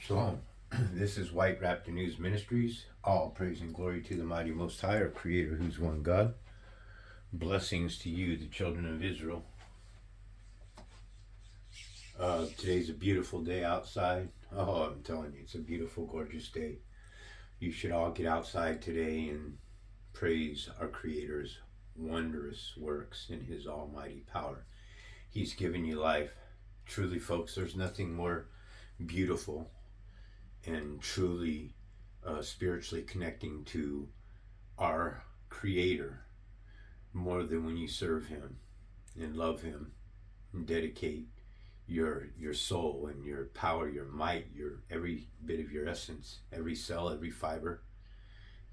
Shalom. This is White Raptor News Ministries. All praise and glory to the mighty Most High, our Creator, who's one God. Blessings to you, the children of Israel. Today's a beautiful day outside. Oh, I'm telling you, it's a beautiful, gorgeous day. You should all get outside today and praise our Creator's wondrous works in His almighty power. He's given you life. Truly, folks, there's nothing more beautiful and truly spiritually connecting to our Creator more than when you serve Him and love Him and dedicate your soul and your power, your might, your every bit of your essence, every cell, every fiber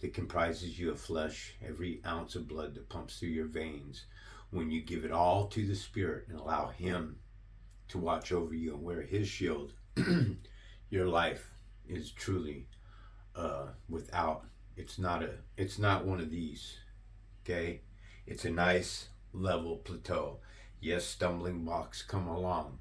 that comprises you of flesh, every ounce of blood that pumps through your veins. When you give it all to the Spirit and allow Him to watch over you and wear His shield, your life is truly without, it's not one of these, okay? It's a nice level plateau. Yes, stumbling blocks come along,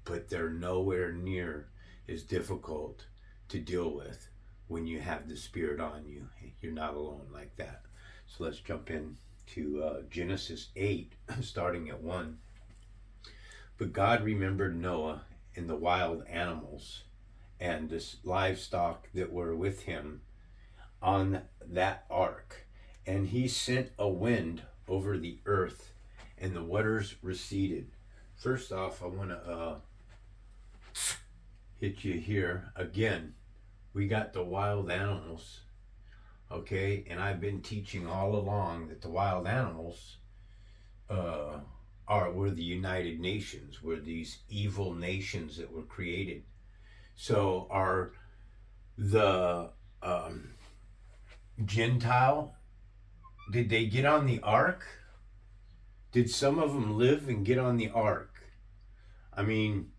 but they're nowhere near as difficult to deal with when you have the Spirit on you. You're not alone like that. So let's jump in to Genesis 8, starting at 1. But God remembered Noah and the wild animals and the livestock that were with him on that ark. And he sent a wind over the earth, and the waters receded. First off, I want to hit you here again. We got the wild animals, okay? And I've been teaching all along that the wild animals were the United Nations, were these evil nations that were created. So are the Gentile, did they get on the ark? Did some of them live and get on the ark? I mean,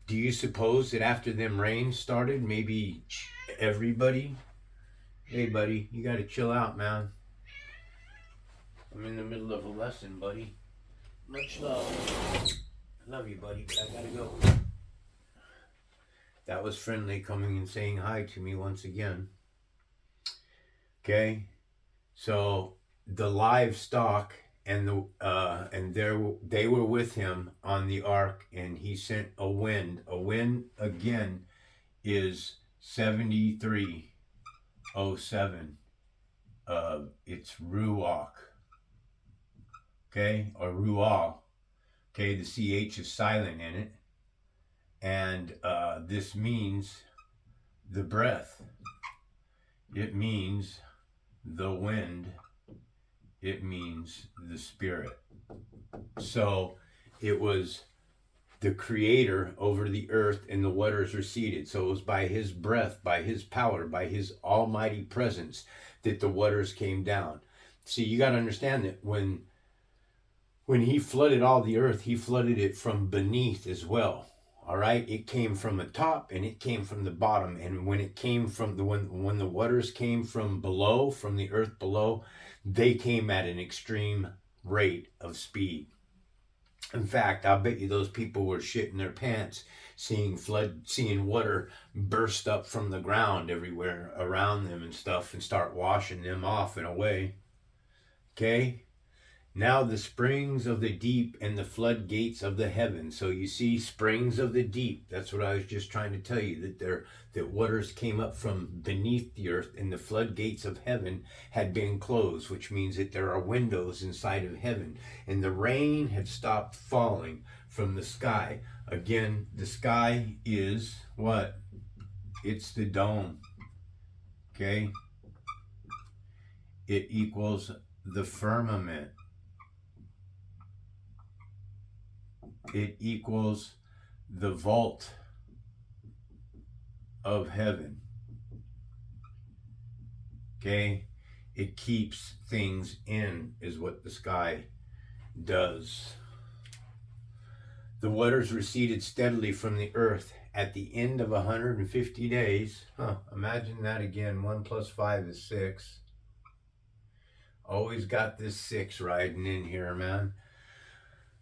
do you suppose that after them rains started, maybe everybody? Hey, buddy, you got to chill out, man. I'm in the middle of a lesson, buddy. Much love. I love you, buddy, but I got to go. That was friendly coming and saying hi to me once again. Okay, so the livestock and they were with him on the ark, and he sent a wind. A wind again is 7307. It's ruach. Okay, or ruah. Okay, the ch is silent in it. And this means the breath. It means the wind. It means the Spirit. So it was the Creator over the earth, and the waters receded. So it was by His breath, by His power, by His almighty presence that the waters came down. See, you got to understand that when He flooded all the earth, He flooded it from beneath as well. All right, it came from the top and it came from the bottom. And when it came from when the waters came from below, from the earth below, they came at an extreme rate of speed. In fact, I bet you those people were shitting their pants, seeing water burst up from the ground everywhere around them and stuff, and start washing them off and away. Okay? Now the springs of the deep and the floodgates of the heavens. So you see, springs of the deep. That's what I was just trying to tell you, that waters came up from beneath the earth, and the floodgates of heaven had been closed, which means that there are windows inside of heaven. And the rain had stopped falling from the sky. Again, the sky is what? It's the dome. Okay? It equals the firmament. It equals the vault of heaven. Okay? It keeps things in, is what the sky does. The waters receded steadily from the earth at the end of 150 days. Imagine that again. 1 + 5 is 6. Always got this 6 riding in here, man.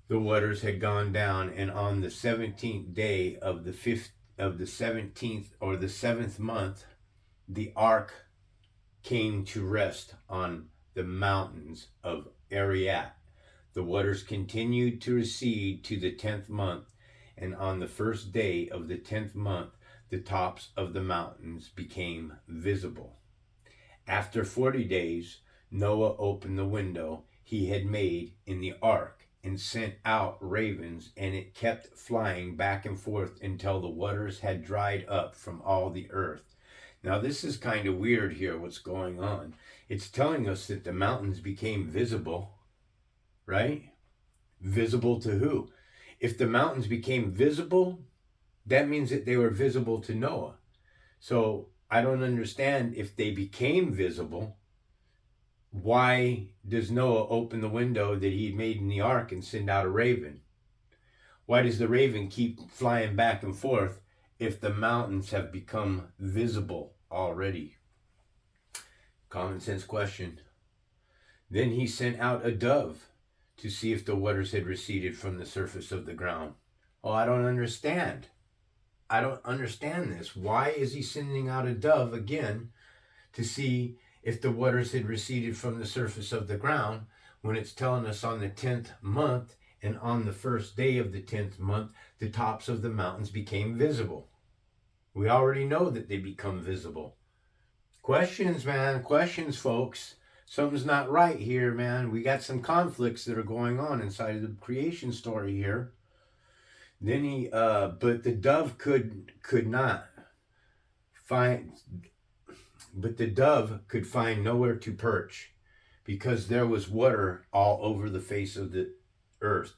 The waters had gone down, and on the 17th day of the of the 17th or the 7th month, the ark came to rest on the mountains of Ararat. The waters continued to recede to the 10th month, and on the first day of the 10th month, the tops of the mountains became visible. After 40 days, Noah opened the window he had made in the ark and sent out ravens, and it kept flying back and forth until the waters had dried up from all the earth. Now, this is kind of weird here, what's going on. It's telling us that the mountains became visible, right? Visible to who? If the mountains became visible, that means that they were visible to Noah. So I don't understand, if they became visible, why does Noah open the window that he made in the ark and send out a raven? Why does the raven keep flying back and forth if the mountains have become visible already? Common sense question. Then he sent out a dove to see if the waters had receded from the surface of the ground. Oh, I don't understand. I don't understand this. Why is he sending out a dove again to see if the waters had receded from the surface of the ground, when it's telling us on the 10th month and on the first day of the 10th month, the tops of the mountains became visible? We already know that they become visible. Questions, man. Questions, folks. Something's not right here, man. We got some conflicts that are going on inside of the creation story here. Then but the dove could not find, but the dove could find nowhere to perch, because there was water all over the face of the earth.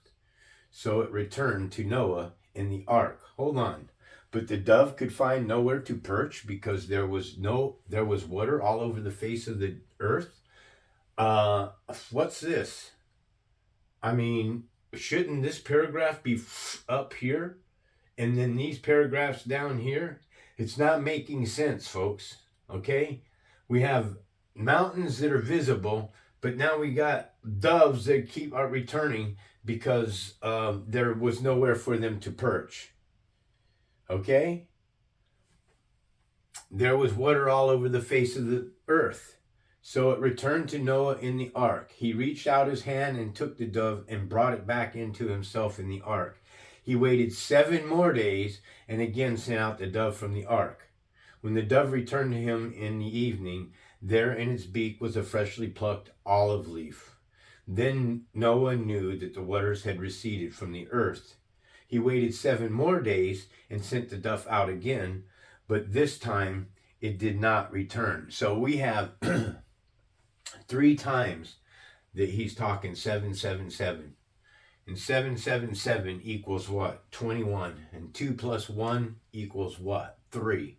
So it returned to Noah in the ark. Hold on. But the dove could find nowhere to perch because there was water all over the face of the earth. What's this? I mean, shouldn't this paragraph be up here and then these paragraphs down here? It's not making sense, folks. Okay? We have mountains that are visible, but now we got doves that keep returning because there was nowhere for them to perch. Okay? There was water all over the face of the earth. So it returned to Noah in the ark. He reached out his hand and took the dove and brought it back into himself in the ark. He waited 7 more days and again sent out the dove from the ark. When the dove returned to him in the evening, there in its beak was a freshly plucked olive leaf. Then Noah knew that the waters had receded from the earth. He waited 7 more days and sent the dove out again, but this time it did not return. So we have 3 times that he's talking 777. And 777 equals what? 21. And 2 plus 1 equals what? 3.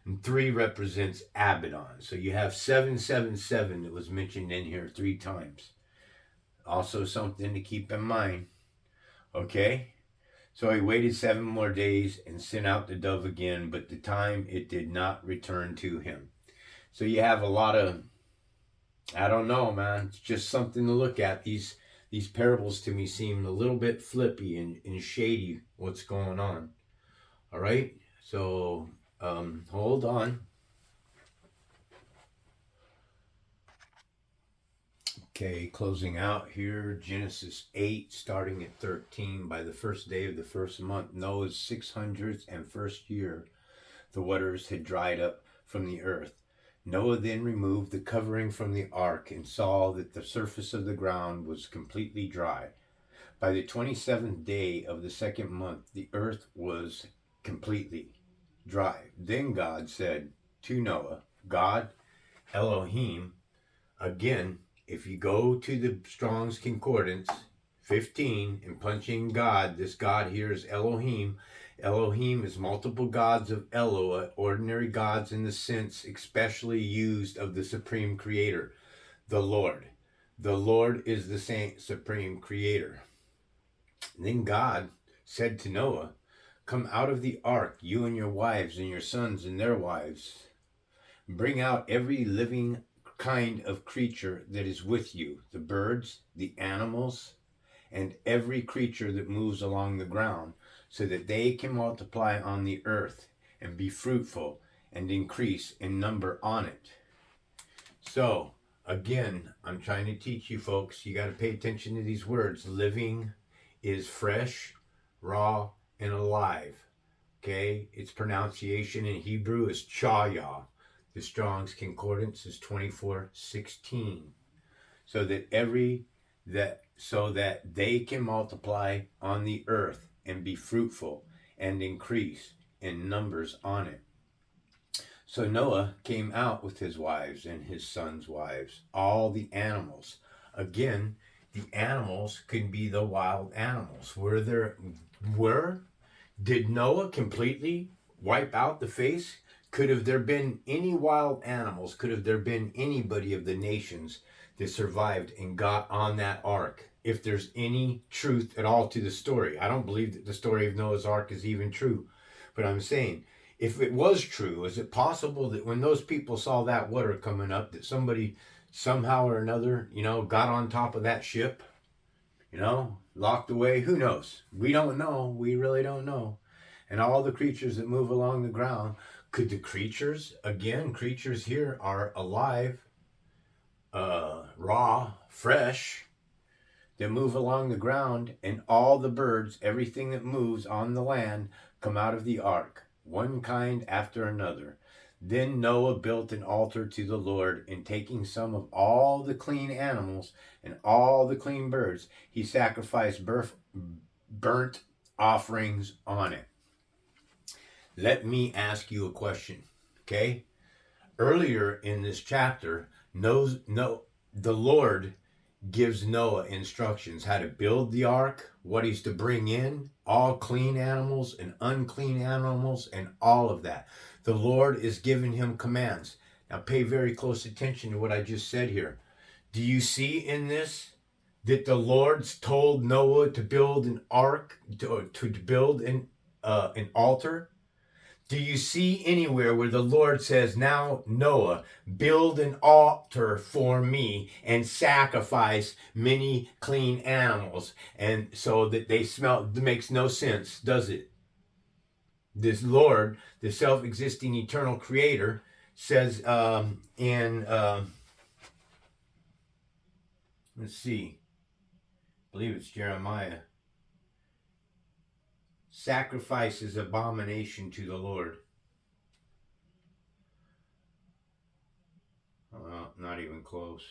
And 3 represents Abaddon. So you have 777 that was mentioned in here 3 times. Also something to keep in mind. Okay? So he waited 7 more days and sent out the dove again, but the time it did not return to him. So you have a lot of, I don't know, man. It's just something to look at. These parables to me seem a little bit flippy and shady, what's going on. All right? So hold on. Okay, closing out here, Genesis 8, starting at 13. By the first day of the first month, Noah's 601st year, the waters had dried up from the earth. Noah then removed the covering from the ark and saw that the surface of the ground was completely dry. By the 27th day of the second month, the earth was completely dry. Then God said to Noah, God, Elohim, again, if you go to the Strong's Concordance 15 and punch in God, this God here is Elohim. Elohim is multiple gods of Eloah, ordinary gods in the sense especially used of the supreme creator, the Lord. The Lord is the supreme creator. Then God said to Noah, come out of the ark, you and your wives and your sons and their wives. Bring out every living kind of creature that is with you, the birds, the animals, and every creature that moves along the ground, so that they can multiply on the earth and be fruitful and increase in number on it. So, again, I'm trying to teach you folks, you got to pay attention to these words. Living is fresh, raw, and alive. Okay? Its pronunciation in Hebrew is chaya. The Strong's Concordance is 24:16. So that they can multiply on the earth and be fruitful and increase in numbers on it. So Noah came out with his wives and his sons' wives, all the animals. Again, the animals could be the wild animals. Did Noah completely wipe out the face? Could have there been any wild animals? Could have there been anybody of the nations that survived and got on that ark? If there's any truth at all to the story. I don't believe that the story of Noah's ark is even true. But I'm saying, if it was true, is it possible that when those people saw that water coming up, that somebody somehow or another, got on top of that ship, locked away? Who knows? We don't know. We really don't know. And all the creatures that move along the ground, could the creatures here are alive, raw, fresh, that move along the ground, and all the birds, everything that moves on the land, come out of the ark, one kind after another. Then Noah built an altar to the Lord, and taking some of all the clean animals and all the clean birds, he sacrificed burnt offerings on it. Let me ask you a question, okay? Earlier in this chapter, the Lord gives Noah instructions how to build the ark, what he's to bring in, all clean animals and unclean animals, and all of that. The Lord is giving him commands. Now pay very close attention to what I just said here. Do you see in this that the Lord's told Noah to build an ark, to build an altar? Do you see anywhere where the Lord says, now, Noah, build an altar for me and sacrifice many clean animals, and so that they smell? It makes no sense, does it? This Lord, the self-existing eternal creator, says let's see, I believe it's Jeremiah, sacrifice is abomination to the Lord. Not even close.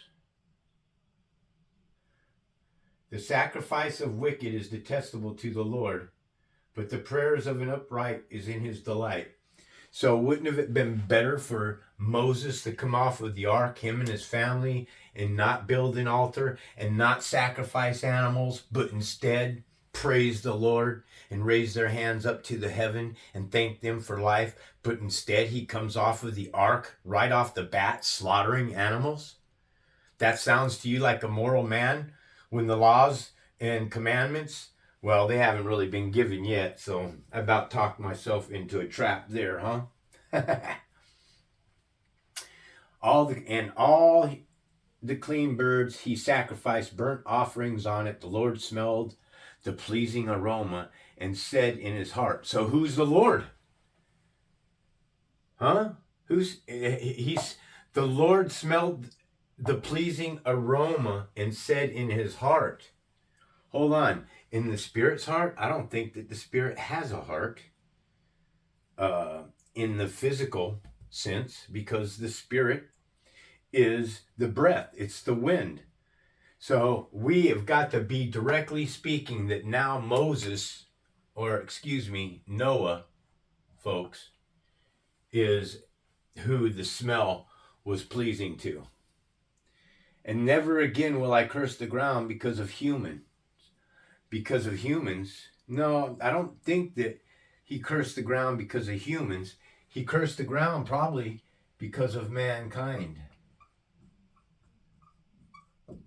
The sacrifice of wicked is detestable to the Lord, but the prayers of an upright is in his delight. So wouldn't have it been better for Moses to come off of the ark, him and his family, and not build an altar and not sacrifice animals, but instead praise the Lord and raise their hands up to the heaven and thank them for life? But instead he comes off of the ark right off the bat, slaughtering animals? That sounds to you like a moral man, when the laws and commandments, well, they haven't really been given yet, so I about talked myself into a trap there, huh? all the clean birds he sacrificed burnt offerings on it. The Lord smelled the pleasing aroma and said in his heart. So who's the Lord? Huh? The Lord smelled the pleasing aroma and said in his heart. Hold on. In the Spirit's heart? I don't think that the Spirit has a heart in the physical sense, because the Spirit is the breath. It's the wind. So we have got to be directly speaking that now Noah, folks, is who the smell was pleasing to. And never again will I curse the ground because of humans. No, I don't think that he cursed the ground because of humans. He cursed the ground probably because of mankind.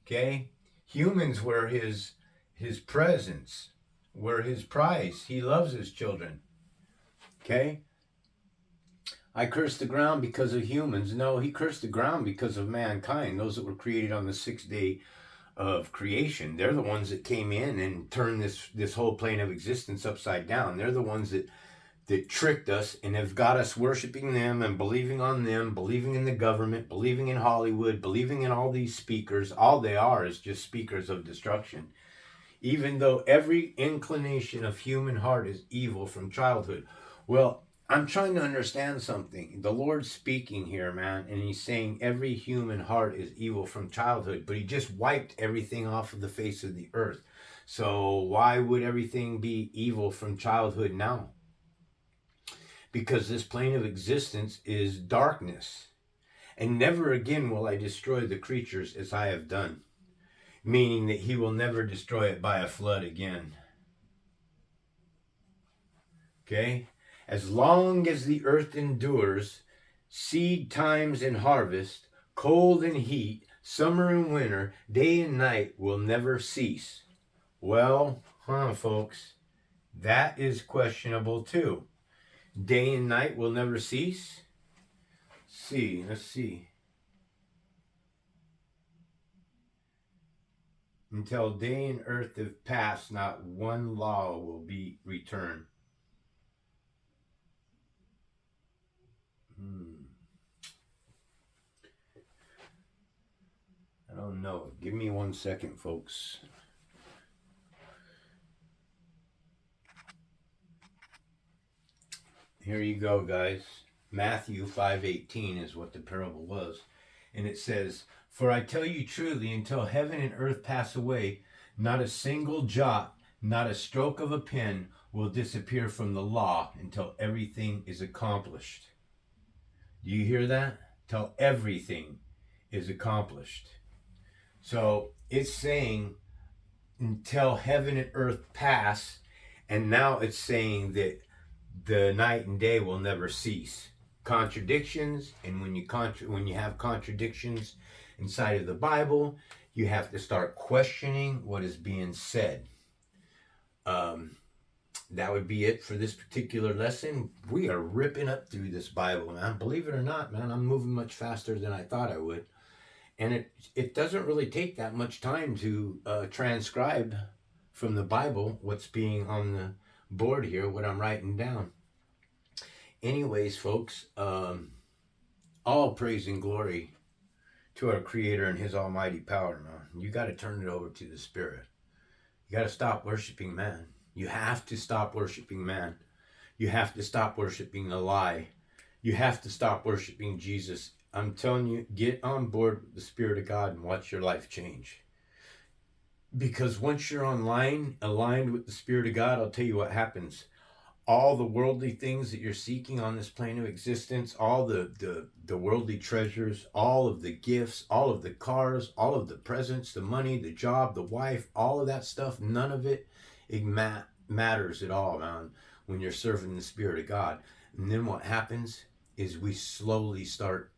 Okay? Humans were his presence, were his prize. He loves his children. Okay? I cursed the ground because of humans. No, he cursed the ground because of mankind, those that were created on the 6th day of creation. They're the ones that came in and turned this whole plane of existence upside down. They're the ones that tricked us and have got us worshiping them and believing on them, believing in the government, believing in Hollywood, believing in all these speakers. All they are is just speakers of destruction. Even though every inclination of human heart is evil from childhood. Well, I'm trying to understand something. The Lord's speaking here, man, and he's saying every human heart is evil from childhood, but he just wiped everything off of the face of the earth. So why would everything be evil from childhood now? Because this plane of existence is darkness. And never again will I destroy the creatures as I have done. Meaning that he will never destroy it by a flood again. Okay? As long as the earth endures, seed times and harvest, cold and heat, summer and winter, day and night will never cease. Well, folks, that is questionable too. Day and night will never cease. Let's see. Until day and earth have passed, not one law will be returned. I don't know. Give me 1 second, folks. Here you go, guys. Matthew 5:18 is what the parable was. And it says, "For I tell you truly, until heaven and earth pass away, not a single jot, not a stroke of a pen will disappear from the law until everything is accomplished." Do you hear that? Till everything is accomplished. So it's saying until heaven and earth pass, and now it's saying that the night and day will never cease. Contradictions, and when you have contradictions inside of the Bible, you have to start questioning what is being said. That would be it for this particular lesson. We are ripping up through this Bible, man. Believe it or not, man, I'm moving much faster than I thought I would. And it doesn't really take that much time to transcribe from the Bible what's being on the board here, what I'm writing down. Anyways, folks, all praise and glory to our Creator and His almighty power, man. You got to turn it over to the Spirit. You got to stop worshiping man. You have to stop worshiping man. You have to stop worshiping the lie. You have to stop worshiping Jesus. I'm telling you, get on board with the Spirit of God and watch your life change. Because once you're aligned with the Spirit of God, I'll tell you what happens. All the worldly things that you're seeking on this plane of existence, all the worldly treasures, all of the gifts, all of the cars, all of the presents, the money, the job, the wife, all of that stuff, none of it matters at all, man, when you're serving the Spirit of God. And then what happens is we slowly start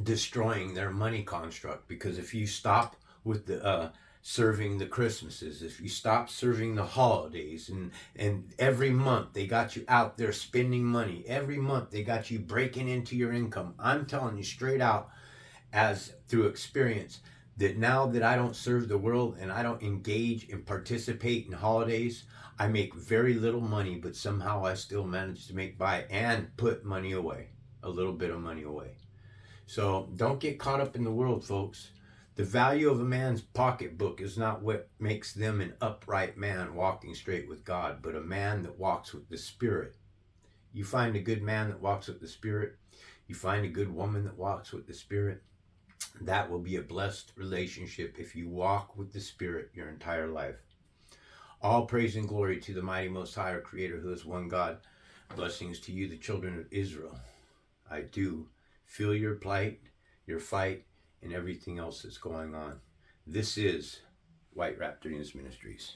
destroying their money construct. Because if you stop with the serving the Christmases, if you stop serving the holidays, and every month they got you out there spending money, every month they got you breaking into your income, I'm telling you straight out, as through experience, that now that I don't serve the world and I don't engage and participate in holidays, I make very little money, but somehow I still manage to make by and put money away, a little bit of money away. So don't get caught up in the world, folks. The value of a man's pocketbook is not what makes them an upright man walking straight with God, but a man that walks with the Spirit. You find a good man that walks with the Spirit, you find a good woman that walks with the Spirit, that will be a blessed relationship if you walk with the Spirit your entire life. All praise and glory to the mighty Most High, our Creator, who is one God. Blessings to you, the children of Israel. I do feel your plight, your fight, and everything else that's going on. This is White Raptor News Ministries.